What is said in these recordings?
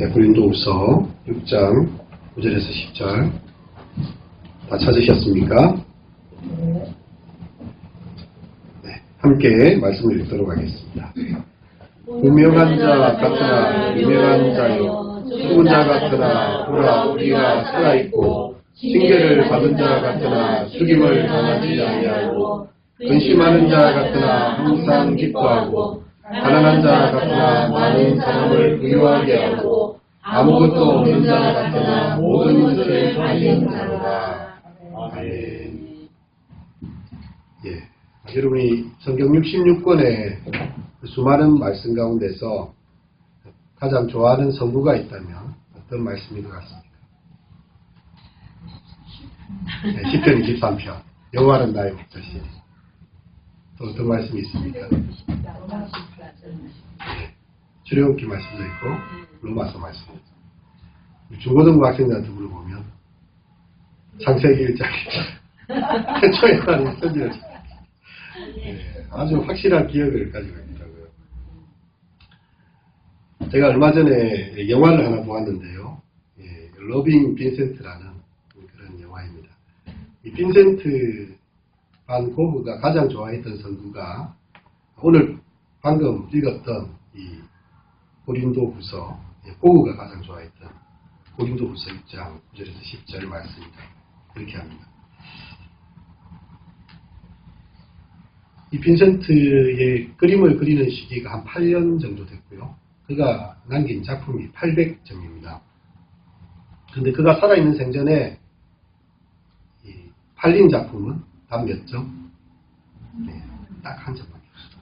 고린도후서 6장 9절에서 10절 다 찾으셨습니까? 네, 함께 말씀을 읽도록 하겠습니다. 무명한 자 같으나 유명한 자여, 죽은 자 같으나 보라 우리가 살아있고, 징계를 받은 자 같으나 죽임을 당하지 아니하고, 근심하는 자 같으나 항상 기뻐하고, 가난한 자 같으나 많은 사람을 부유하게 하고, 아무것도 없는 자 같으나 모든 것을 가진 자로다. 아멘. 여러분이 성경 66권의 수많은 말씀 가운데서 가장 좋아하는 성구가 있다면 어떤 말씀인 것 같습니까? 시편 23편 여호와는 나의 목자시니. 또 어떤 말씀이 있습니까? 출애굽기 말씀도 있고 로마서 말씀도 있고, 중고등부 학생들한테 물어보면 창세기 1장 최초의 하나님 선지를 아주 확실한 기억을 가지고 있더라고요. 제가 얼마 전에 영화를 하나 보았는데요. 러빙 빈센트라는 그런 영화입니다. 이 빈센트 반 고흐가 가장 좋아했던 성구가 오늘 방금 읽었던 이 고린도후서, 고흐가 가장 좋아했던 고린도후서 6장 9절에서 10절 말씀입니다. 이렇게 합니다. 이 빈센트의 그림을 그리는 시기가 한 8년 정도 됐고요. 그가 남긴 작품이 800점입니다. 그런데 그가 살아있는 생전에 이 팔린 작품은 단 몇 점? 딱 한 점밖에 없어요.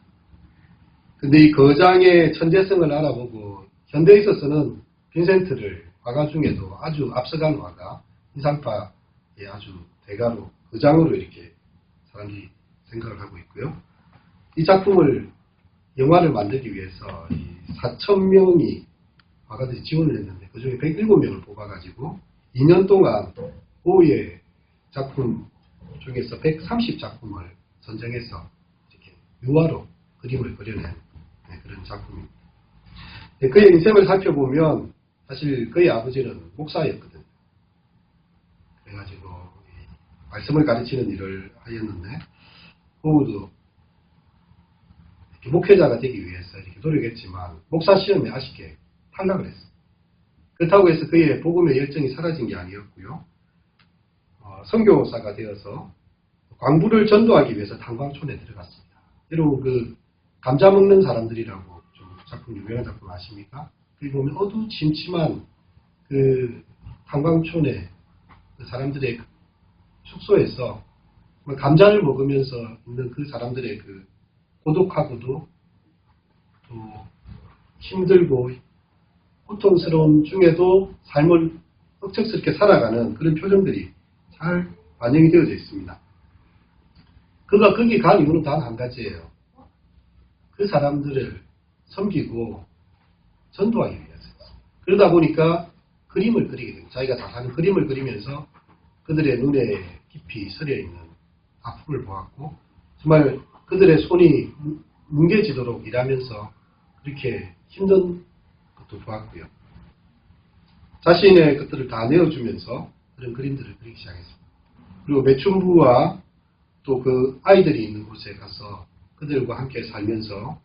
근데 이 거장의 천재성을 알아보고 현대에 있어서는 빈센트를 화가 중에도 아주 앞서간 화가, 인상파의 아주 대가로, 거장으로 이렇게 사람들이 생각을 하고 있고요. 이 작품을 영화를 만들기 위해서 4,000명이 화가들이 지원을 했는데 그 중에 107명을 뽑아가지고 2년 동안 고흐의 작품 중에서 130작품을 선정해서 이렇게 유화로 그림을 그려낸 그런 작품입니다. 그의 인생을 살펴보면 사실 그의 아버지는 목사였거든요. 그래가지고 말씀을 가르치는 일을 하였는데 고흐도 목회자가 되기 위해서 이렇게 노력했지만 목사 시험에 아쉽게 탈락을 했어요. 그렇다고 해서 그의 복음의 열정이 사라진 게 아니었고요. 선교사가 되어서 광부를 전도하기 위해서 탄광촌에 들어갔습니다. 여러분 그 감자 먹는 사람들이라고 좀 작품 유명한 작품 아십니까? 거기 보면 어두침침한 그 탄광촌에 그 사람들의 숙소에서 감자를 먹으면서 있는 그 사람들의 그 고독하고도 또 힘들고 고통스러운 중에도 삶을 억척스럽게 살아가는 그런 표정들이 잘 반영이 되어져 있습니다. 그가 거기 간 이유는 단 한 가지예요. 그 사람들을 섬기고 전도하기 위해서였어요. 그러다 보니까 그림을 그리게 됩니다. 자기가 다 사는 그림을 그리면서 그들의 눈에 깊이 서려 있는 아픔을 보았고, 정말 그들의 손이 뭉개지도록 일하면서 그렇게 힘든 것도 보았고요. 자신의 것들을 다 내어주면서 그런 그림들을 그리기 시작했습니다. 그리고 매춘부와 또 그 아이들이 있는 곳에 가서 그들과 함께 살면서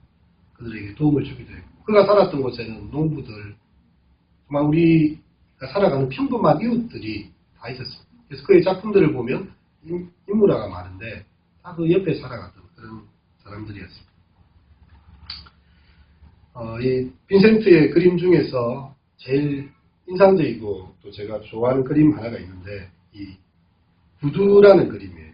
그들에게 도움을 주기도 했고, 그가 살았던 곳에는 농부들, 정말 우리가 살아가는 평범한 이웃들이 다 있었습니다. 그래서 그의 작품들을 보면 인물화가 많은데 다 그 옆에 살아갔던 그런 사람들이었습니다. 이 빈센트의 그림 중에서 제일 인상적이고 또 제가 좋아하는 그림 하나가 있는데 이 구두라는 그림이에요.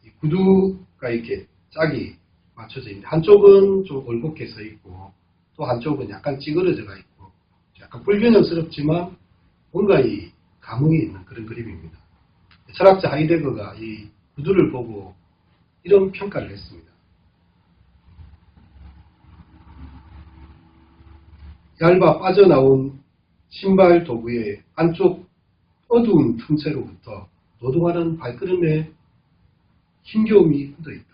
이 구두가 이렇게 짝이 맞춰져 있는데 한쪽은 좀 올곧게 서 있고 또 한쪽은 약간 찌그러져가 있고 약간 불균형스럽지만 뭔가 이 감흥이 있는 그런 그림입니다. 철학자 하이데거가 이 구두를 보고 이런 평가를 했습니다. 얇아 빠져나온 신발 도구의 안쪽 어두운 틈새로부터 노동하는 발걸음에 힘겨움이 묻어있다.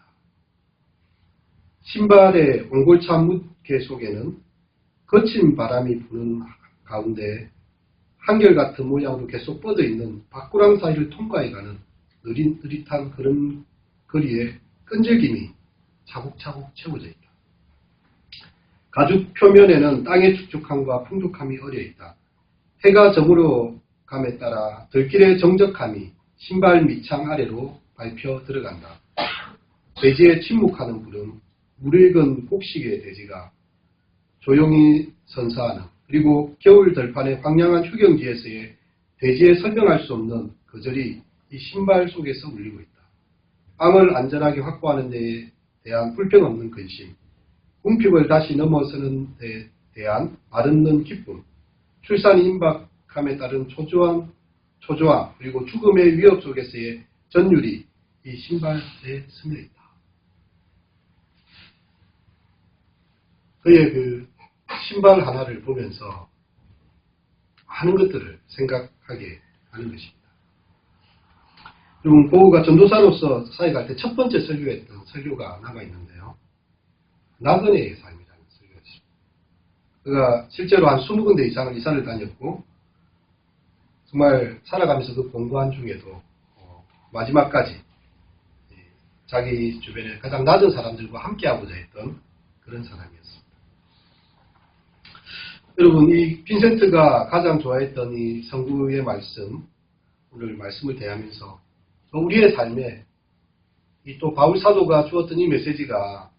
신발의 옹골찬 무게 속에는 거친 바람이 부는 가운데 한결같은 모양으로 계속 뻗어 있는 밭구랑 사이를 통과해가는 느릿느릿한 그런 거리에 끈질김이 차곡차곡 채워져 있다. 가죽 표면에는 땅의 축축함과 풍족함이 어려 있다. 해가 저물어 감에 따라 들길의 정적함이 신발 밑창 아래로 밟혀 들어간다. 대지에 침묵하는 구름, 무르익은 곡식의 대지가 조용히 선사하는, 그리고 겨울 들판의 황량한 휴경지에서의 대지에 설명할 수 없는 거절이 이 신발 속에서 울리고 있다. 땅을 안전하게 확보하는 데에 대한 불평 없는 근심, 궁핍을 다시 넘어서는 데 대한 아른는 기쁨, 출산이 임박함에 따른 초조함, 그리고 죽음의 위협 속에서의 전율이 이 신발에 스며 있다. 그의 그 신발 하나를 보면서 많은 것들을 생각하게 하는 것입니다. 여러분, 보우가 전도사로서 사역할 때 첫 번째 설교했던 설교가 남아있는데요. 나그네의 삶이라는 설교였습니다. 그가 실제로 한 20군데 이상을 이사를 다녔고, 정말 살아가면서 그 공부한 중에도 마지막까지 자기 주변에 가장 낮은 사람들과 함께하고자 했던 그런 사람이었습니다. 여러분, 이 빈센트가 가장 좋아했던 이 성구의 말씀, 오늘 말씀을 대하면서 우리의 삶에 이 또 바울 사도가 주었던 이 메시지가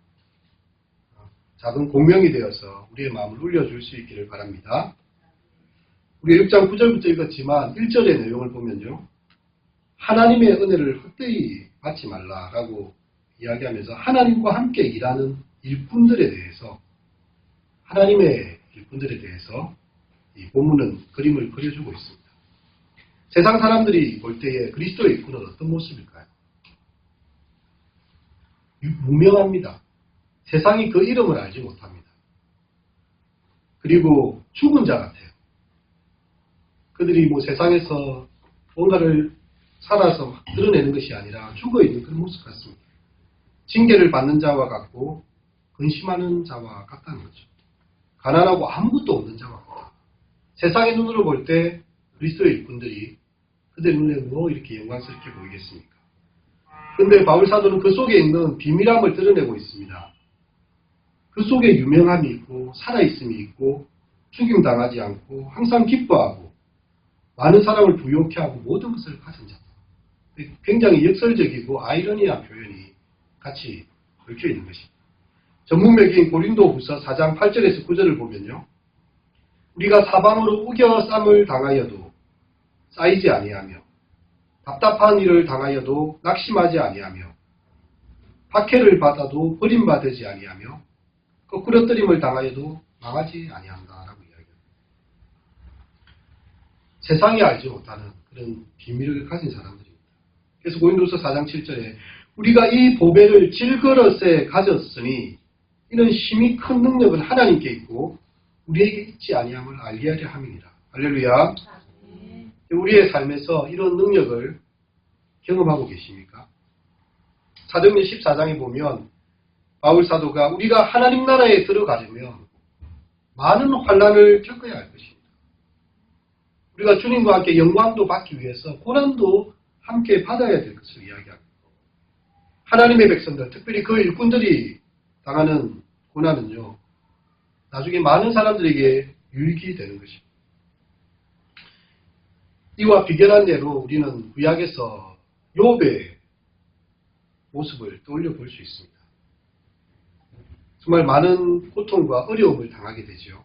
작은 공명이 되어서 우리의 마음을 울려줄 수 있기를 바랍니다. 우리 6장 9절부터 읽었지만 1절의 내용을 보면요. 하나님의 은혜를 헛되이 받지 말라라고 이야기하면서 하나님과 함께 일하는 일꾼들에 대해서, 하나님의 일꾼들에 대해서 이 본문은 그림을 그려주고 있습니다. 세상 사람들이 볼 때에 그리스도의 일꾼은 어떤 모습일까요? 무명합니다. 세상이 그 이름을 알지 못합니다. 그리고 죽은 자 같아요. 그들이 뭐 세상에서 뭔가를 살아서 막 드러내는 것이 아니라 죽어있는 그런 모습 같습니다. 징계를 받는 자와 같고 근심하는 자와 같다는 거죠. 가난하고 아무것도 없는 자와 같다. 세상의 눈으로 볼 때 그리스도의 일꾼들이 그들 눈에 뭐 이렇게 영광스럽게 보이겠습니까? 근데 바울 사도는 그 속에 있는 비밀함을 드러내고 있습니다. 그 속에 유명함이 있고 살아있음이 있고 죽임당하지 않고 항상 기뻐하고 많은 사람을 부유케 하고 모든 것을 가진 자. 굉장히 역설적이고 아이러니한 표현이 같이 얽혀 있는 것입니다. 전문맥인 고린도후서 4장 8절에서 9절을 보면요. 우리가 사방으로 우겨쌈을 당하여도 쌓이지 아니하며 답답한 일을 당하여도 낙심하지 아니하며 박해를 받아도 버림받지 아니하며 거꾸러뜨림을 당하여도 망하지 아니한다라고 이야기합니다. 세상이 알지 못하는 그런 비밀을 가진 사람들입니다. 그래서 고린도서 4장 7절에 우리가 이 보배를 질그릇에 가졌으니 이는 힘이 큰 능력은 하나님께 있고 우리에게 있지 아니함을 알리하려 함이니라. 할렐루야. 우리의 삶에서 이런 능력을 경험하고 계십니까? 사도행전 14장에 보면 바울 사도가 우리가 하나님 나라에 들어가려면 많은 환난을 겪어야 할 것입니다. 우리가 주님과 함께 영광도 받기 위해서 고난도 함께 받아야 될 것을 이야기합니다. 하나님의 백성들, 특별히 그 일꾼들이 당하는 고난은요, 나중에 많은 사람들에게 유익이 되는 것입니다. 이와 비견한 예로 우리는 구약에서 욥의 모습을 떠올려 볼 수 있습니다. 정말 많은 고통과 어려움을 당하게 되죠.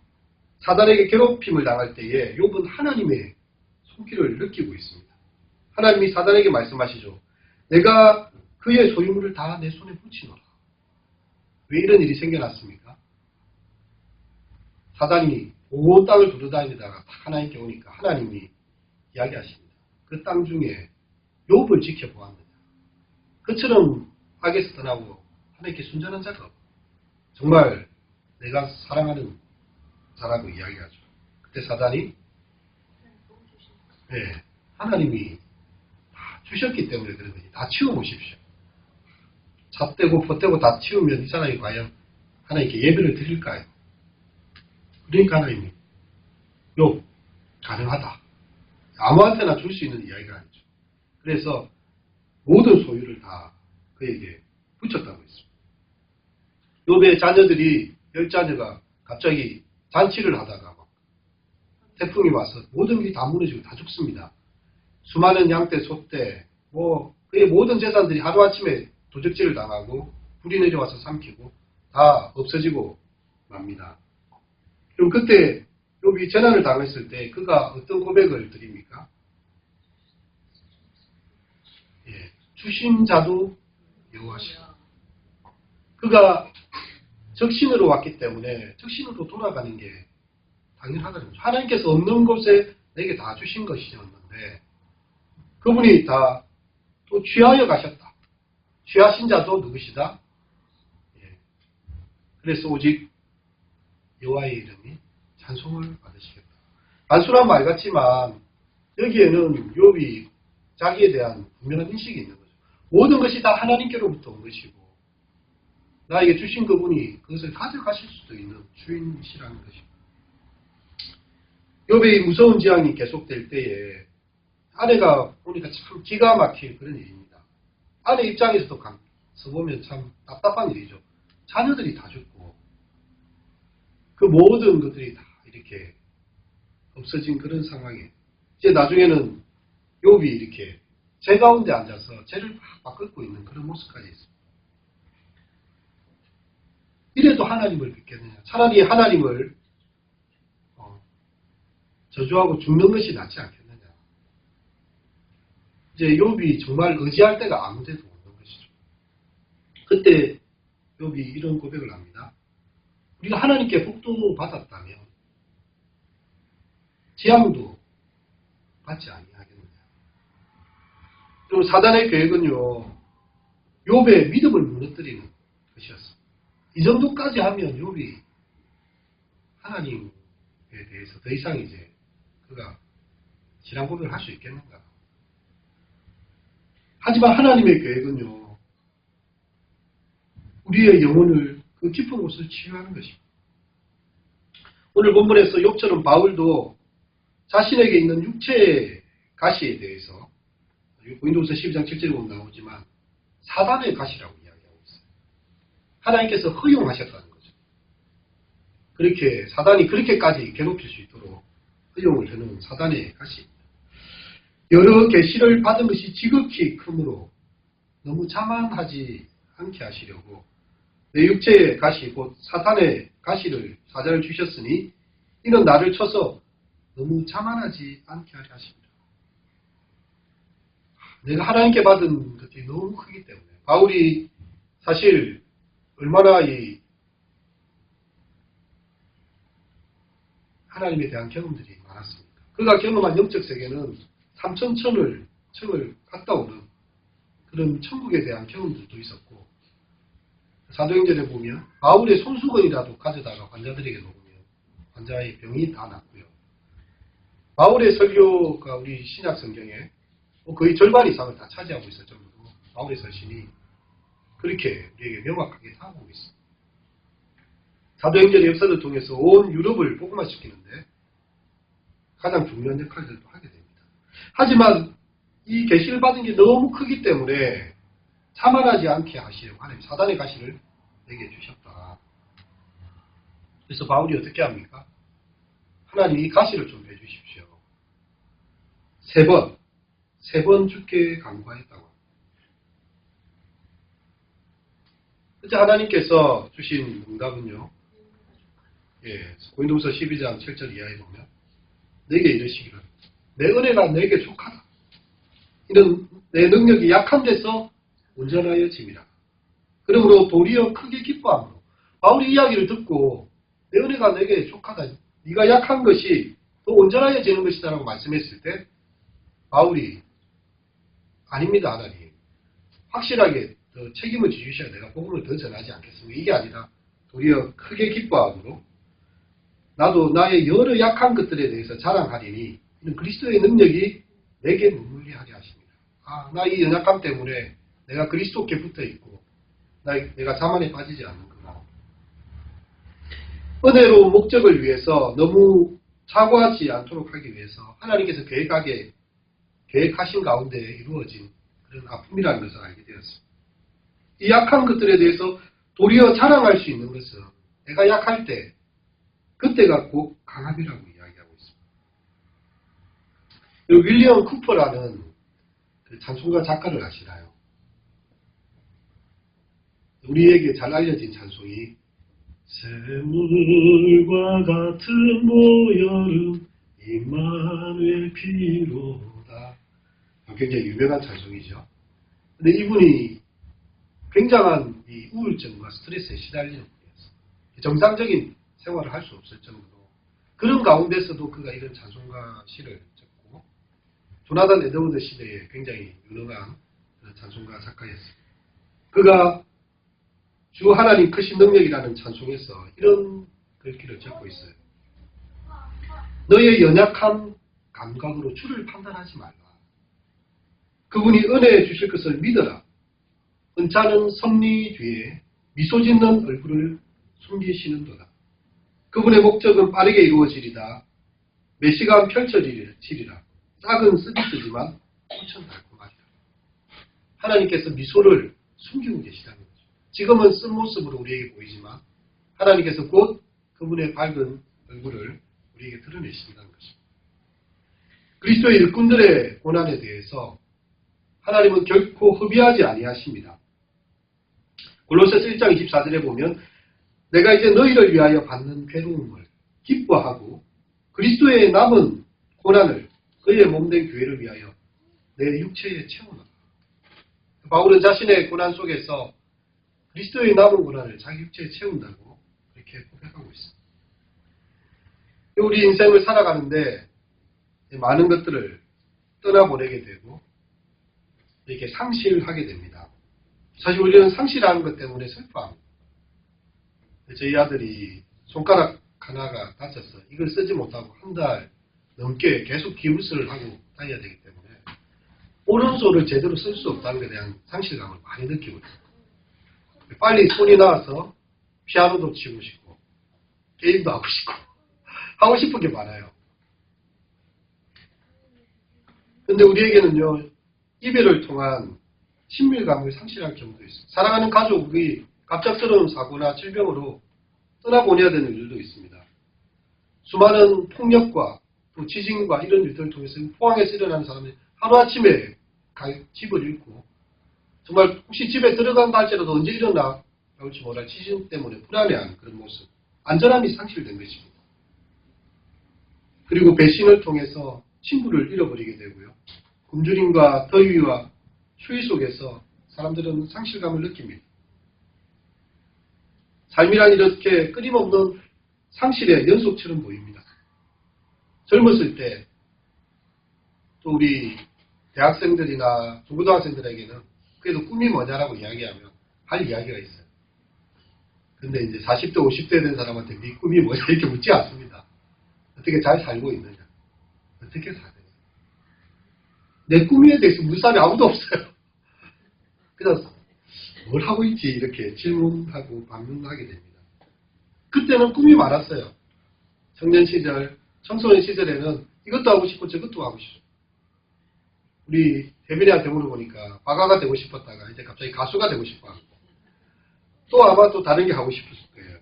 사단에게 괴롭힘을 당할 때에 욥은 하나님의 손길을 느끼고 있습니다. 하나님이 사단에게 말씀하시죠. 내가 그의 소유물을 다 내 손에 붙이노라. 왜 이런 일이 생겨났습니까? 사단이 온 땅을 두루다니다가 하나님께 오니까 하나님이 이야기하십니다. 그 땅 중에 욥을 지켜보았느냐. 그처럼 악에서 떠나고 하나님께 순전한 자가 없고 정말 내가 사랑하는 자라고 이야기하죠. 그때 사단이 하나님이 다 주셨기 때문에 그런 거지. 다 치워보십시오. 잣대고 봇대고 다 치우면 이 사람이 과연 하나님께 예배를 드릴까요? 그러니까 하나님이 욥 가능하다. 아무한테나 줄 수 있는 이야기가 아니죠. 그래서 모든 소유를 다 그에게 붙였다고 했습니다. 욥의 자녀들이 10자녀가 갑자기 잔치를 하다가 막 태풍이 와서 모든 게 다 무너지고 다 죽습니다. 수많은 양떼, 소떼, 그의 모든 재산들이 하루아침에 도적질을 당하고 불이 내려와서 삼키고 다 없어지고 맙니다. 그럼 그때 욥이 재난을 당했을 때 그가 어떤 고백을 드립니까? 주신 자도 여호와시라. 그가 적신으로 왔기 때문에 적신으로 돌아가는 게 당연하다는 거죠. 하나님께서 없는 곳에 내게 다 주신 것이었는데 그분이 다 또 취하여 가셨다. 취하신 자도 누구시다? 그래서 오직 여호와의 이름이 찬송을 받으시겠다. 단순한 말 같지만 여기에는 욥이 자기에 대한 분명한 인식이 있는 거죠. 모든 것이 다 하나님께로부터 온 것이고 나에게 주신 그분이 그것을 가져가실 수도 있는 주인이시라는 것입니다. 욥의 무서운 재앙이 계속될 때에 아내가 보니까 참 기가 막힐 그런 일입니다. 아내 입장에서도 보면 참 답답한 일이죠. 자녀들이 다 죽고 그 모든 것들이 다 이렇게 없어진 그런 상황에 이제 나중에는 욥이 이렇게 제 가운데 앉아서 죄를 막 긋고 있는 그런 모습까지 있습니다. 이래도 하나님을 믿겠느냐? 차라리 하나님을 저주하고 죽는 것이 낫지 않겠느냐? 이제 욥이 정말 의지할 때가 아무데도 없는 것이죠. 그때 욥이 이런 고백을 합니다. 우리가 하나님께 복도 받았다면 재앙도 받지 아니하겠느냐. 그리고 사단의 계획은요, 욥의 믿음을 무너뜨리는 것이었습니다. 이 정도까지 하면 욥이 하나님에 대해서 더 이상 이제 그가 신앙 고백을 할 수 있겠는가. 하지만 하나님의 계획은요, 우리의 영혼을 그 깊은 곳을 치유하는 것입니다. 오늘 본문에서 욥처럼 바울도 자신에게 있는 육체의 가시에 대해서 고린도후서 12장 7절에 보면 나오지만 사단의 가시라고 이야기하고 있어요. 하나님께서 허용하셨다는 거죠. 그렇게 사단이 그렇게까지 괴롭힐 수 있도록 허용을 해놓은 사단의 가시입니다. 여러 계시를 받은 것이 지극히 크므로 너무 자만하지 않게 하시려고 내 육체의 가시 곧 사탄의 가시를 사자를 주셨으니 이는 나를 쳐서 너무 자만하지 않게 하려 하십니다. 내가 하나님께 받은 것들이 너무 크기 때문에 바울이 사실 얼마나 이 하나님에 대한 경험들이 많았습니까? 그가 경험한 영적 세계는 3천천을 갔다 오는 그런 천국에 대한 경험들도 있었고 사도행전에 보면 바울의 손수건이라도 가져다가 환자들에게 놓으면 환자의 병이 다 낫고요. 바울의 설교가 우리 신약 성경에 거의 절반 이상을 다 차지하고 있을 정도로 바울의 설신이 그렇게 우리에게 명확하게 다가오고 있습니다. 사도행전의 역사를 통해서 온 유럽을 복음화시키는데 가장 중요한 역할들도 하게 됩니다. 하지만 이 계시를 받은 게 너무 크기 때문에 자만하지 않게 하시려고 하나님 사단의 가시를 내게 주셨다. 그래서 바울이 어떻게 합니까? 하나님 이 가시를 좀 해주십시오. 세 번 죽게 간구하였다고 합니다. 그때 하나님께서 주신 응답은요. 고린도후서 12장 7절 이하에 보면 내게 이르시기를 내 은혜가 내게 족하다. 이는 내 능력이 약한 데서 온전하여 짐이라. 그러므로 도리어 크게 기뻐함으로 바울이 이야기를 듣고 내 은혜가 내게 족하다. 네가 약한 것이 더 온전하여지는 것이다 라고 말씀했을 때 바울이 아닙니다 하나님. 확실하게 더 책임을 지주셔야 내가 복음을 더 전하지 않겠습니까? 이게 아니라 도리어 크게 기뻐함으로 나도 나의 여러 약한 것들에 대해서 자랑하리니 이는 그리스도의 능력이 내게 머물게 하게 하십니다. 나 이 연약함 때문에 내가 그리스도께 붙어 있고 내가 자만에 빠지지 않는구나. 은혜로운 목적을 위해서 너무 사고하지 않도록 하기 위해서 하나님께서 계획하신 가운데 이루어진 그런 아픔이라는 것을 알게 되었습니다. 이 약한 것들에 대해서 도리어 자랑할 수 있는 것은 내가 약할 때 그때가 곧 강함이라고 이야기하고 있습니다. 윌리엄 쿠퍼라는 그 찬송가 작가를 아시나요? 우리에게 잘 알려진 찬송이 샘물과 같은 모여름 임마누엘 피로다. 굉장히 유명한 찬송이죠. 근데 이분이 굉장한 이 우울증과 스트레스에 시달리는 분이었어요. 정상적인 생활을 할 수 없을 정도로 그런 가운데서도 그가 이런 찬송가 시를 썼고 조나단 에드워드 시대에 굉장히 유능한 찬송가 작가였습니다. 그가 주 하나님 크신 능력이라는 찬송에서 이런 글귀를 적고 있어요. 너의 연약한 감각으로 주를 판단하지 말라. 그분이 은혜 주실 것을 믿어라. 은차는 섭리 뒤에 미소 짓는 얼굴을 숨기시는도다. 그분의 목적은 빠르게 이루어지리다. 몇 시간 펼쳐지리라. 싹은 쓰디쓰지만 꽃은 달콤하리라. 하나님께서 미소를 숨기고 계시다는 거죠. 지금은 쓴 모습으로 우리에게 보이지만 하나님께서 곧 그분의 밝은 얼굴을 우리에게 드러내신다는 것입니다. 그리스도의 일꾼들의 고난에 대해서 하나님은 결코 흡의하지 아니하십니다. 골로새서 1장 24절에 보면 내가 이제 너희를 위하여 받는 괴로움을 기뻐하고 그리스도의 남은 고난을 그의 몸된 교회를 위하여 내 육체에 채우노라. 바울은 자신의 고난 속에서 그리스도의 남은 고난을 자기 육체에 채운다고 이렇게 고백하고 있습니다. 우리 인생을 살아가는데 많은 것들을 떠나보내게 되고 이렇게 상실하게 됩니다. 사실 우리는 상실하는 것 때문에 슬퍼합니다. 저희 아들이 손가락 하나가 다쳐서 이걸 쓰지 못하고 한 달 넘게 계속 기부스를 하고 다녀야 되기 때문에 오른손을 제대로 쓸 수 없다는 것에 대한 상실감을 많이 느끼고 있습니다. 빨리 손이 나와서 피아노도 치고 싶고 게임도 하고 싶고 하고 싶은 게 많아요. 그런데 우리에게는요 이별을 통한 친밀감을 상실할 경우도 있습니다. 사랑하는 가족이 갑작스러운 사고나 질병으로 떠나보내야 되는 일도 있습니다. 수많은 폭력과 또 지진과 이런 일들을 통해서 포항에서 일어나는 사람들이 하루아침에 집을 잃고 정말 혹시 집에 들어간다 할지라도 언제 일어나올지 모를 지진 때문에 불안해하는 그런 모습, 안전함이 상실된 것입니다. 그리고 배신을 통해서 친구를 잃어버리게 되고요. 굶주림과 더위와 추위 속에서 사람들은 상실감을 느낍니다. 삶이란 이렇게 끊임없는 상실의 연속처럼 보입니다. 젊었을 때 또 우리 대학생들이나 중고등학생들에게는 그래도 꿈이 뭐냐라고 이야기하면 할 이야기가 있어요. 근데 이제 40대, 50대 된 사람한테 네 꿈이 뭐냐 이렇게 묻지 않습니다. 어떻게 잘 살고 있느냐. 어떻게 사냐. 내 꿈에 대해서 묻는 사람이 아무도 없어요. 그래서 뭘 하고 있지 이렇게 질문하고 반문하게 됩니다. 그때는 꿈이 많았어요. 청년 시절, 청소년 시절에는 이것도 하고 싶고 저것도 하고 싶고 우리 대빈이한테 물어보니까 화가가 되고 싶었다가 이제 갑자기 가수가 되고 싶어 하고 또 아마 또 다른 게 하고 싶었을 거예요.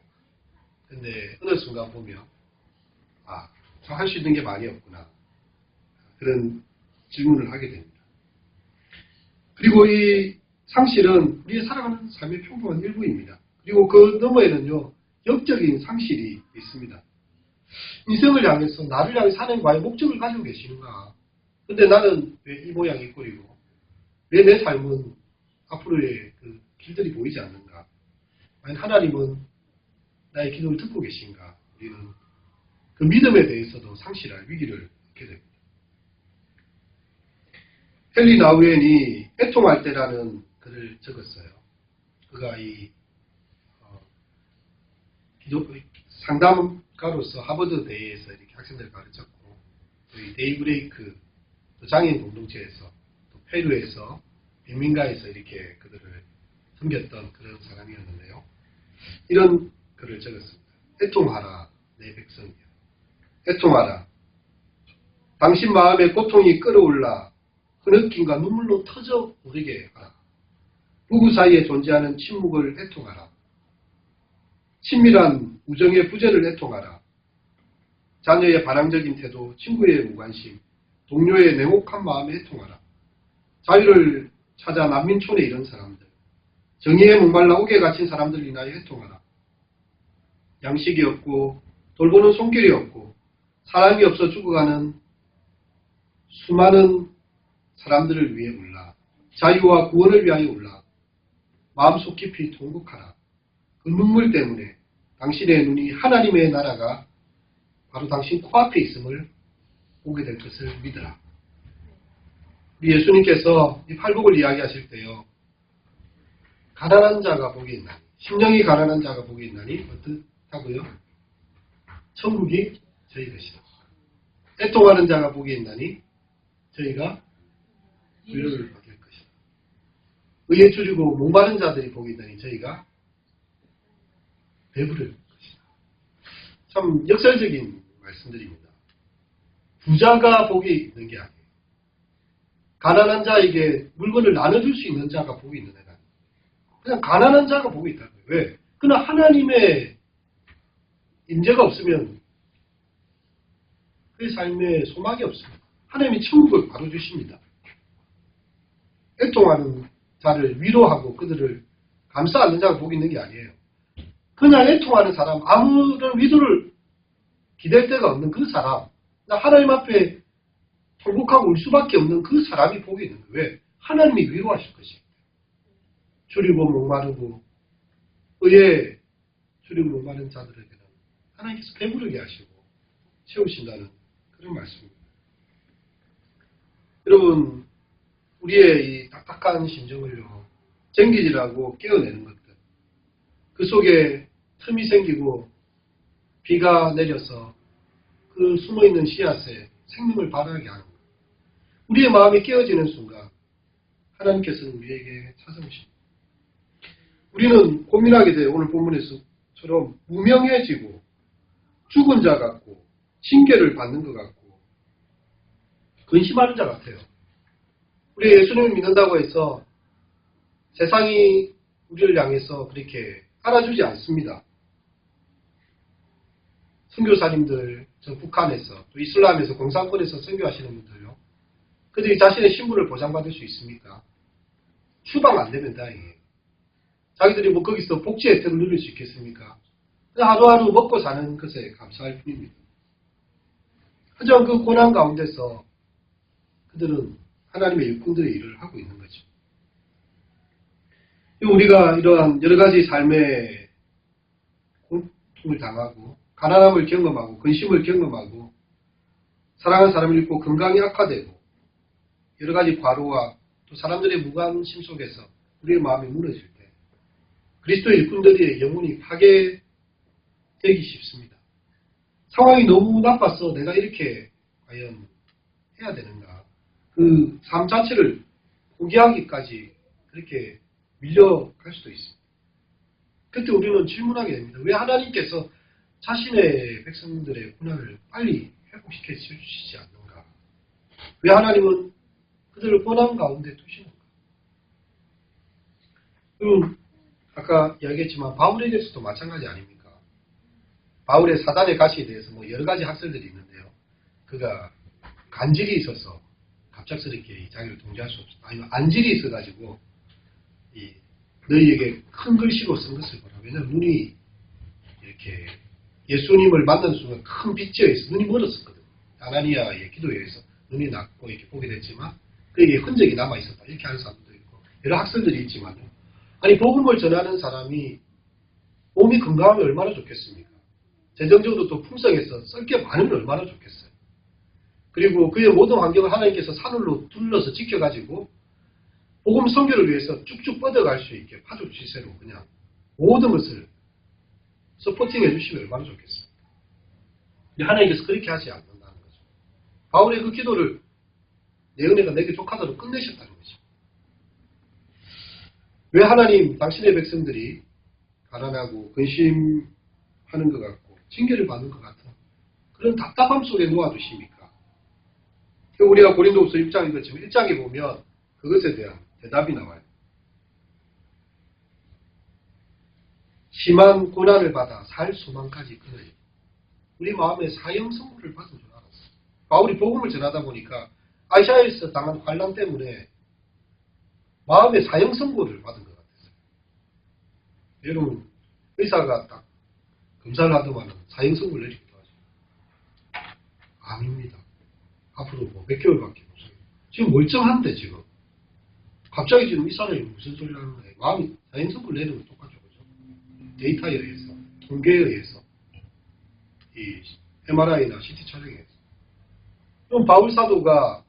근데 어느 순간 보면 저 할 수 있는 게 많이 없구나. 그런 질문을 하게 됩니다. 그리고 이 상실은 우리의 살아가는 삶의 평범한 일부입니다. 그리고 그 너머에는요, 영적인 상실이 있습니다. 인생을 향해서 나를 향해 사는 과연 목적을 가지고 계시는가? 근데 나는 왜 이 모양 이 꼴이고, 왜 내 삶은 앞으로의 그 길들이 보이지 않는가? 과연 하나님은 나의 기도를 듣고 계신가? 우리는 그 믿음에 대해서도 상실할 위기를 겪게 됩니다. 헨리 나우엔이 애통할 때라는 글을 적었어요. 그가 이 상담가로서 하버드 대에서 이렇게 학생들을 가르쳤고, 또 이 데이브레이크 또 장애인 공동체에서 또 페루에서 빈민가에서 이렇게 그들을 섬겼던 그런 사람이었는데요. 이런 글을 적었습니다. 애통하라 내 백성이여. 애통하라. 당신 마음에 고통이 끓어올라 흐느낌과 눈물로 터져 오르게 하라. 부부 사이에 존재하는 침묵을 애통하라. 친밀한 우정의 부재를 애통하라. 자녀의 반항적인 태도, 친구의 무관심, 동료의 냉혹한 마음에 애통하라. 자유를 찾아 난민촌에 이른 사람들, 정의에 목말라 옥에 갇힌 사람들 인하여 애통하라. 양식이 없고 돌보는 손길이 없고 사람이 없어 죽어가는 수많은 사람들을 위해 울라. 자유와 구원을 위하여 울라. 마음속 깊이 통곡하라. 그 눈물 때문에 당신의 눈이 하나님의 나라가 바로 당신 코앞에 있음을 보게 될 것을 믿으라. 우리 예수님께서 이 팔복을 이야기하실 때요, 가난한 자가 복이 있나니, 심령이 가난한 자가 복이 있나니 어떻다고요? 천국이 저희 것이다. 애통하는 자가 복이 있나니 저희가 위로를 받을 것이다. 의에 줄이고 목마른 자들이 복이 있나니 저희가 배부를 것이다. 참 역설적인 말씀들입니다. 부자가 복이 있는 게 아니에요. 가난한 자에게 물건을 나눠줄 수 있는 자가 복이 있는 애가 아니에요. 그냥 가난한 자가 복이 있다는 거예요. 왜? 그러나 하나님의 임재가 없으면 그의 삶에 소망이 없습니다. 하나님이 천국을 바로 주십니다. 애통하는 자를 위로하고 그들을 감싸 안는 자가 복이 있는 게 아니에요. 그냥 애통하는 사람, 아무런 위로를 기댈 데가 없는 그 사람, 하나님 앞에 통곡하고 울 수밖에 없는 그 사람이 복이 있는 거예요. 왜? 하나님이 위로하실 것이기 때문에. 줄이고 목마르고 의에 줄이고 목마른 자들에게는 하나님께서 배부르게 하시고 채우신다는 그런 말씀입니다. 여러분, 우리의 이 딱딱한 심정을요, 쟁기질하고 깨어내는 것들, 그 속에 틈이 생기고 비가 내려서 그 숨어있는 씨앗에 생명을 발하게 하는 것. 우리의 마음이 깨어지는 순간 하나님께서는 우리에게 찾아오십니다. 우리는 고민하게 돼요. 오늘 본문에서처럼 무명해지고 죽은 자 같고 징계를 받는 것 같고 근심하는 자 같아요. 우리 예수님을 믿는다고 해서 세상이 우리를 향해서 그렇게 알아주지 않습니다. 선교사님들, 저 북한에서 또 이슬람에서 공산권에서 선교하시는 분들요. 그들이 자신의 신분을 보장받을 수 있습니까? 추방 안 되면 다행이에요. 자기들이 뭐 거기서 복지 혜택을 누릴 수 있겠습니까? 하루하루 먹고 사는 것에 감사할 뿐입니다. 하지만 그 고난 가운데서 그들은 하나님의 일꾼들의 일을 하고 있는 거죠. 우리가 이러한 여러 가지 삶의 고통을 당하고 가난함을 경험하고 근심을 경험하고 사랑하는 사람을 잃고 건강이 악화되고 여러 가지 과로와 또 사람들의 무관심 속에서 우리의 마음이 무너질 때 그리스도의 일꾼들의 영혼이 파괴되기 쉽습니다. 상황이 너무 나빠서 내가 이렇게 과연 해야 되는가. 그 삶 자체를 포기하기까지 그렇게 밀려갈 수도 있습니다. 그때 우리는 질문하게 됩니다. 왜 하나님께서 자신의 백성들의 고난을 빨리 회복시켜 주시지 않는가? 왜 하나님은 그들을 고난 가운데 두시는가? 그럼 아까 이야기했지만 바울에게서도 마찬가지 아닙니까? 바울의 사단의 가시에 대해서 뭐 여러 가지 학설들이 있는데요. 그가 간질이 있어서 갑작스럽게 자기를 통제할 수 없었다. 아니면 안질이 있어가지고 너희에게 큰 글씨로 쓴 것을 보라. 왜냐하면 눈이 이렇게 예수님을 만난 순간 큰 빛에 의해서 눈이 멀었었거든요. 아나니아의 기도에 의해서 눈이 낮고 이렇게 보게 됐지만 그에게 흔적이 남아있었다. 이렇게 하는 사람도 있고 여러 학설들이 있지만요. 아니 복음을 전하는 사람이 몸이 건강하면 얼마나 좋겠습니까? 재정적으로 또 풍성해서 쓸 게 많으면 얼마나 좋겠어요. 그리고 그의 모든 환경을 하나님께서 산울로 둘러서 지켜가지고 복음 선교를 위해서 쭉쭉 뻗어갈 수 있게 파죽 지세로 그냥 모든 것을 서포팅해 주시면 얼마나 좋겠습니까? 하나님께서 그렇게 하지 않는다는 거죠. 바울의 그 기도를 내 은혜가 내게 족하도록 끝내셨다는 거죠. 왜 하나님 당신의 백성들이 가난하고 근심하는 것 같고 징계를 받는 것 같은 그런 답답함 속에 놓아두십니까? 우리가 고린도후서 1장 읽었지만 1장에 보면 그것에 대한 대답이 나와요. 심한 고난을 받아 살 소망까지 끊어요. 우리 마음에 사형 선고를 받은 줄 알았어요. 바울이 복음을 전하다 보니까 아시아에서 당한 환난 때문에 마음에 사형 선고를 받은 것 같았어요. 여러분 의사가 딱 검사를 하더만은 사형 선고를 내리기도 하죠. 아닙니다. 앞으로 뭐 몇 개월밖에 없어요. 지금 멀쩡한데 지금 갑자기 지금 이 사람이 무슨 소리를 하는 거예요. 마음이 사형 선고를 내리는 건 똑같죠. 그죠? 데이터에 의해서 통계에 의해서 이 MRI나 CT 촬영에 의해서 그럼 바울 사도가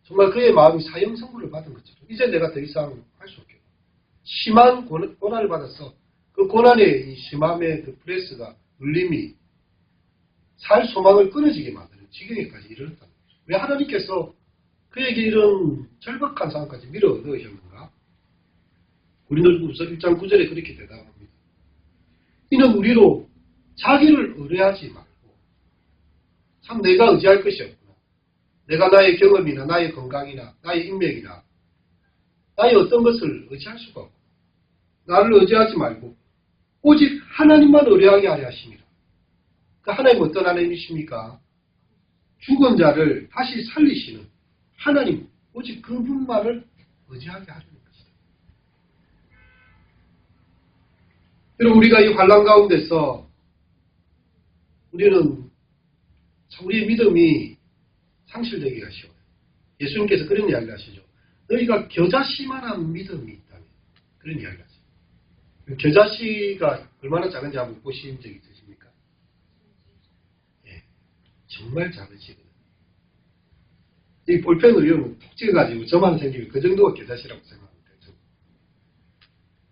정말 그의 마음이 사형 선고를 받은 것처럼 이제 내가 더 이상 할 수 없겠다. 심한 고난을 받아서 그 고난의 이 심함의 그 프레스가 눌림이 살 소망을 끊어지게 만드는 지경에까지 이르렀다는 거죠. 왜 하나님께서 그에게 이런 절박한 상황까지 밀어 넣으셨는가? 고린도후서 1장 9절에 그렇게 대답합니다. 이는 우리로 자기를 의뢰하지 말고 참 내가 의지할 것이 없구나. 내가 나의 경험이나 나의 건강이나 나의 인맥이나 나의 어떤 것을 의지할 수가 없고 나를 의지하지 말고 오직 하나님만 의뢰하게 하려 하십니다. 그 하나님 어떤 하나님이십니까? 죽은 자를 다시 살리시는 하나님, 오직 그분만을 의지하게 하려는 것이다. 여러분 우리가 이 환난 가운데서 우리는 우리의 믿음이 상실되기가 쉬워요. 예수님께서 그런 이야기를 하시죠. 너희가 겨자씨만한 믿음이 있다면 그런 이야기를 하시죠. 겨자씨가 얼마나 작은지 한번 보신 적이 있으십니까? 예, 정말 작으시거든요. 이 볼펜을 이러면 톡 찍어가지고 점만 생기면 그 정도가 겨자씨라고 생각하면 되죠.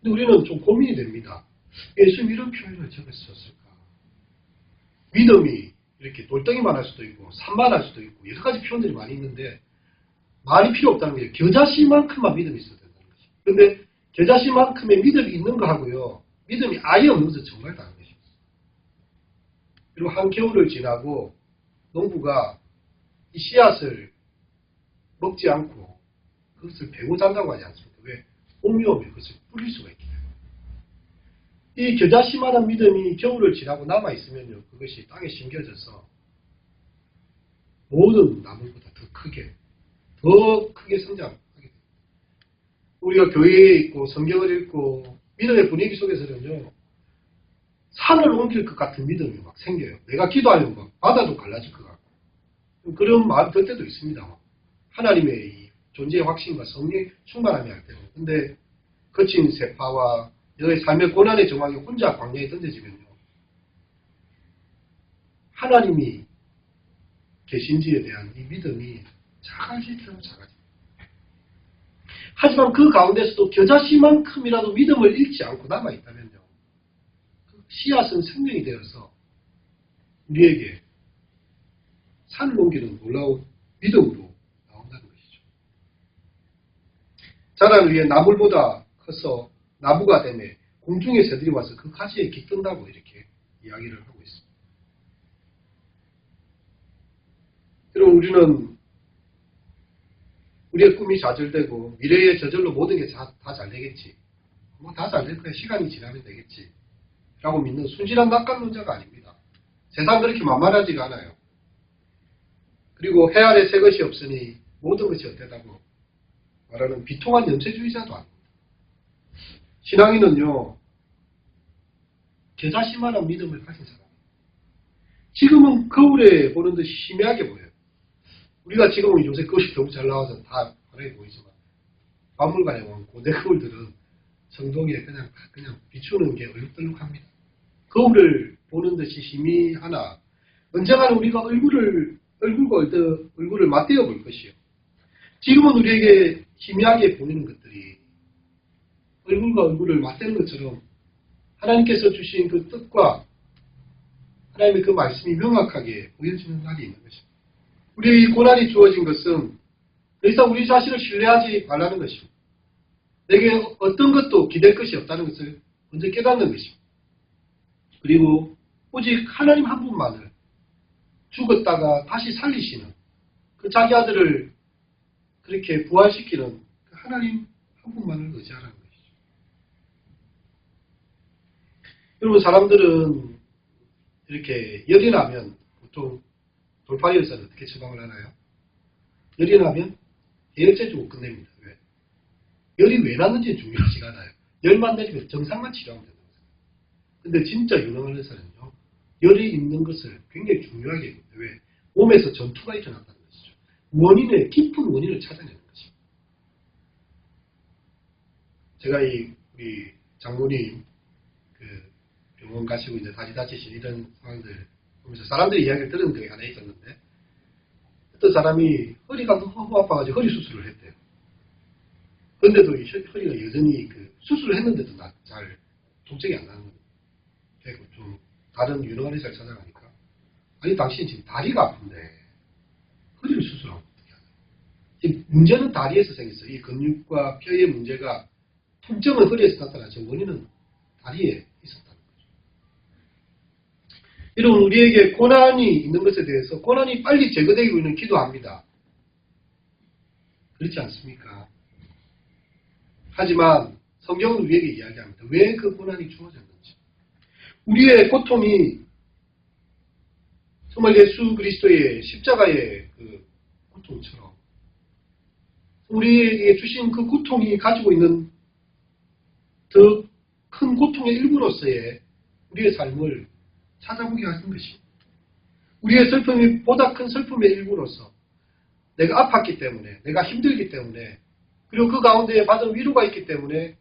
근데 우리는 좀 고민이 됩니다. 예수님 이런 표현을 적었을까? 믿음이 이렇게 돌덩이만 할 수도 있고 산만 할 수도 있고 여러 가지 표현들이 많이 있는데 말이 필요 없다는 거예요. 겨자씨만큼만 믿음이 있어야 된다는 것이죠. 그런데 겨자씨만큼의 믿음이 있는 거 하고요. 믿음이 아예 없는 것은 정말 다른 것입니다. 그리고 한겨울을 지나고 농부가 이 씨앗을 먹지 않고 그것을 베고 잔다고 하지 않습니까? 왜? 봄이 오면 그것을 뿌릴 수가 있기 때문에. 이 겨자씨만한 믿음이 겨울을 지나고 남아있으면요. 그것이 땅에 심겨져서 모든 나물보다 더 크게 성장하게 됩니다. 우리가 교회에 있고 성경을 읽고 믿음의 분위기 속에서는요. 산을 옮길 것 같은 믿음이 막 생겨요. 내가 기도하면 막 바다도 갈라질 것 같고 그런 마음 들 때도 있습니다. 하나님의 이 존재의 확신과 성령의 충만함이 할 때는. 근데 거친 세파와 너의 삶의 고난의 정황이 혼자 광야에 던져지면요. 하나님이 계신지에 대한 이 믿음이 작아질수록 작아집니다. 하지만 그 가운데서도 겨자씨만큼이라도 믿음을 잃지 않고 남아있다면요. 그 씨앗은 생명이 되어서 우리에게 산을 옮기는 놀라운 믿음으로 나온다는 것이죠. 자라는 위에 나물보다 커서 나무가 되매 공중의 새들이 와서 그 가지에 깃든다고 이렇게 이야기를 하고 있습니다. 여러분 우리는 우리의 꿈이 좌절되고 미래에 저절로 모든 게 다 잘 되겠지. 뭐 다 잘 될 거야. 시간이 지나면 되겠지. 라고 믿는 순진한 낙관론자가 아닙니다. 세상 그렇게 만만하지가 않아요. 그리고 해 아래 새 것이 없으니 모든 것이 어때다고 말하는 비통한 연쇄주의자도 아닙니다. 신앙인은요. 겨자씨만한 믿음을 가진 사람입니다. 지금은 거울에 보는 듯이 희미하게 보여요. 우리가 지금은 요새 거울이 너무 잘 나와서 다 환하게 보이지만 박물관에 온 고대 거울들은 성동에 그냥 비추는 게 얼룩덜룩합니다. 거울을 보는 듯이 희미하나 언젠가는 우리가 얼굴을 맞대어 볼 것이요. 지금은 우리에게 희미하게 보이는 것들이 얼굴과 얼굴을 맞대는 것처럼 하나님께서 주신 그 뜻과 하나님의 그 말씀이 명확하게 보여지는 날이 있는 것입니다. 우리의 이 고난이 주어진 것은 더 이상 우리 자신을 신뢰하지 말라는 것입니다. 내게 어떤 것도 기댈 것이 없다는 것을 먼저 깨닫는 것입니다. 그리고 오직 하나님 한 분만을 죽었다가 다시 살리시는 그 자기 아들을 그렇게 부활시키는 그 하나님 한 분만을 의지하라는 것이죠. 여러분, 사람들은 이렇게 열이 나면 보통 돌파열사는 어떻게 처방을 하나요? 열이 나면 해열제 주고 끝냅니다. 왜? 열이 왜 났는지 중요하지가 않아요. 열만 내리면 정상만 치료하면 된다고 생각해요. 근데 진짜 유능한 의사는요, 열이 있는 것을 굉장히 중요하게 합니다. 왜? 몸에서 전투가 일어났다는 것이죠. 원인의 깊은 원인을 찾아내는 것입니다. 제가 우리 장모님 병원 가시고 이제 다시 다치신 이런 상황들 보면서 사람들이 이야기를 들은 게 하나 있었는데, 어떤 사람이 허리가 너무 아파가지고 허리 수술을 했대요. 그런데도 이 허리가 여전히 수술을 했는데도 잘 통증이 안 나는 거예요. 그래서 좀 다른 유능한 의사를 찾아가니까, 아니 당신 지금 다리가 아픈데 허리를 수술하면 어떻게 하냐. 지금 문제는 다리에서 생겼어요. 이 근육과 뼈의 문제가, 통증은 허리에서 나타나죠. 원인은 다리에 있었다는 거죠. 여러분, 우리에게 고난이 있는 것에 대해서 고난이 빨리 제거되고 있는 기도합니다. 그렇지 않습니까? 하지만 성경은 우리에게 이야기합니다. 왜 그 고난이 주어졌는지. 우리의 고통이 정말 예수 그리스도의 십자가의 그 고통처럼 우리에게 주신 그 고통이 가지고 있는 더 큰 고통의 일부로서의 우리의 삶을 찾아보게 하는 것입니다. 우리의 슬픔이 보다 큰 슬픔의 일부로서 내가 아팠기 때문에, 내가 힘들기 때문에, 그리고 그 가운데 받은 위로가 있기 때문에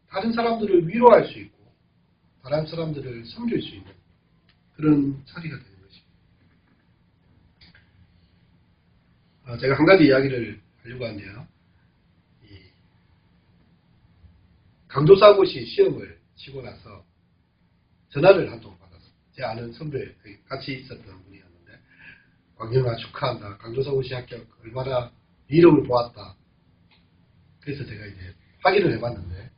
다른 사람들을 위로할 수 있고 다른 사람들을 섬길 수 있는 그런 자리가 되는 것입니다. 제가 한 가지 이야기를 하려고 하는데요. 강조사고시 시험을 치고 나서 전화를 한 통 받았어요. 제 아는 선배, 같이 있었던 분이었는데, 광영아 축하한다. 강조사고시 합격, 얼마나 이름을 보았다. 그래서 제가 이제 확인을 해봤는데,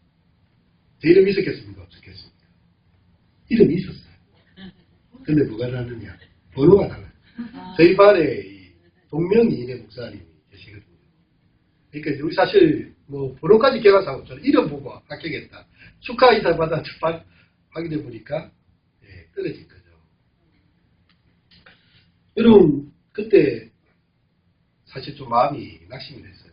제 이름이 있었겠습니까? 없었겠습니까? 이름이 있었어요. 근데 뭐가 다르느냐? 번호가 달라요. 저희 반에 동명이인의 목사님이 계시거든요. 그러니까 우리 사실 번호까지 기억하고 저는 이름 보고 합격했다. 축하 인사 받아 확인해 보니까 떨어진 거죠. 여러분, 그때 사실 좀 마음이 낙심이 됐어요.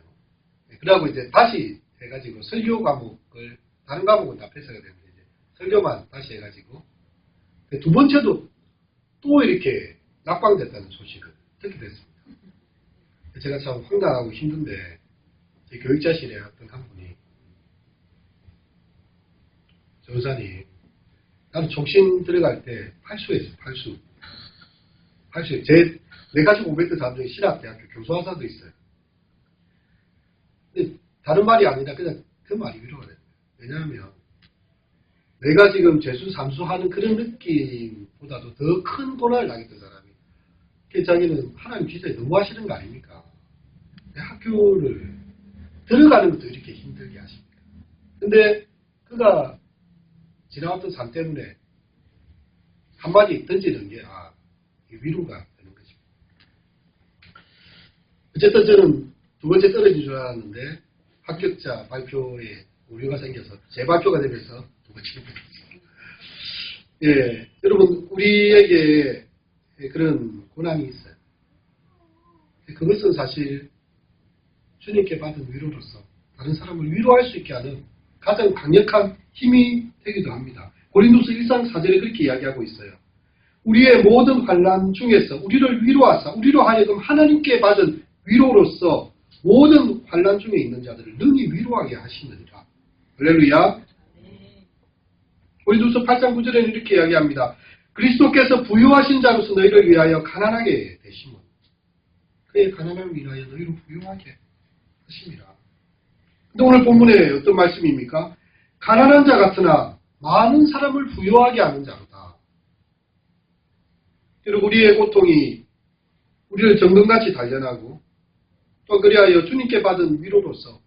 그러고 이제 다시 해가지고 설교 과목을, 다른 과목은 다 패스가 됐는데 이제 설교만 다시 해가지고 두 번째도 또 이렇게 낙방됐다는 소식을 듣게 됐습니다. 제가 참 황당하고 힘든데 제 교육자실에 어떤 한 분이, 전사님, 나는 총신 들어갈 때 팔수했어요. 팔수. 내 가지고 500대 사람 중에 신학대학교 교수하사도 있어요. 근데 다른 말이 아니라 그냥 그 말이 위로가 됩니다. 왜냐하면 내가 지금 재수 삼수하는 그런 느낌보다도 더 큰 고난을 당했던 사람이, 자기는 하나님 진짜 너무하시는 거 아닙니까? 내 학교를 들어가는 것도 이렇게 힘들게 하십니까? 근데 그가 지나왔던 삶 때문에 한마디 던지는 게 위로가 되는 것입니다. 어쨌든 저는 두 번째 떨어진 줄 알았는데 합격자 발표에 오류가 생겨서 재발표가 되면서 두 번째로 떨어졌습니다. 예, 여러분, 우리에게 그런 고난이 있어요. 그것은 사실 주님께 받은 위로로서 다른 사람을 위로할 수 있게 하는 가장 강력한 힘이 되기도 합니다. 고린도서 1장 4절에 그렇게 이야기하고 있어요. 우리의 모든 환난 중에서 우리를 위로하사 우리로 하여금 하나님께 받은 위로로서 모든 환난 중에 있는 자들을 능히 위로하게 하시느니라. 할렐루야. 고린도서 8장 9절에는 이렇게 이야기합니다. 그리스도께서 부유하신 자로서 너희를 위하여 가난하게 되심은 그의 가난함을 위하여 너희를 부유하게 하심이라. 근데 오늘 본문에 어떤 말씀입니까? 가난한 자 같으나 많은 사람을 부유하게 하는 자로다. 그리고 우리의 고통이 우리를 정금같이 단련하고 또 그리하여 주님께 받은 위로로서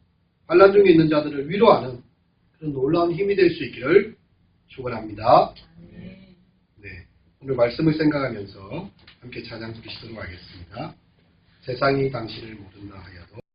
환난 중에 있는 자들을 위로하는 그런 놀라운 힘이 될 수 있기를 축원합니다. 네. 오늘 말씀을 생각하면서 함께 찬양 부르시도록 하겠습니다. 세상이 당신을 모른다 하여도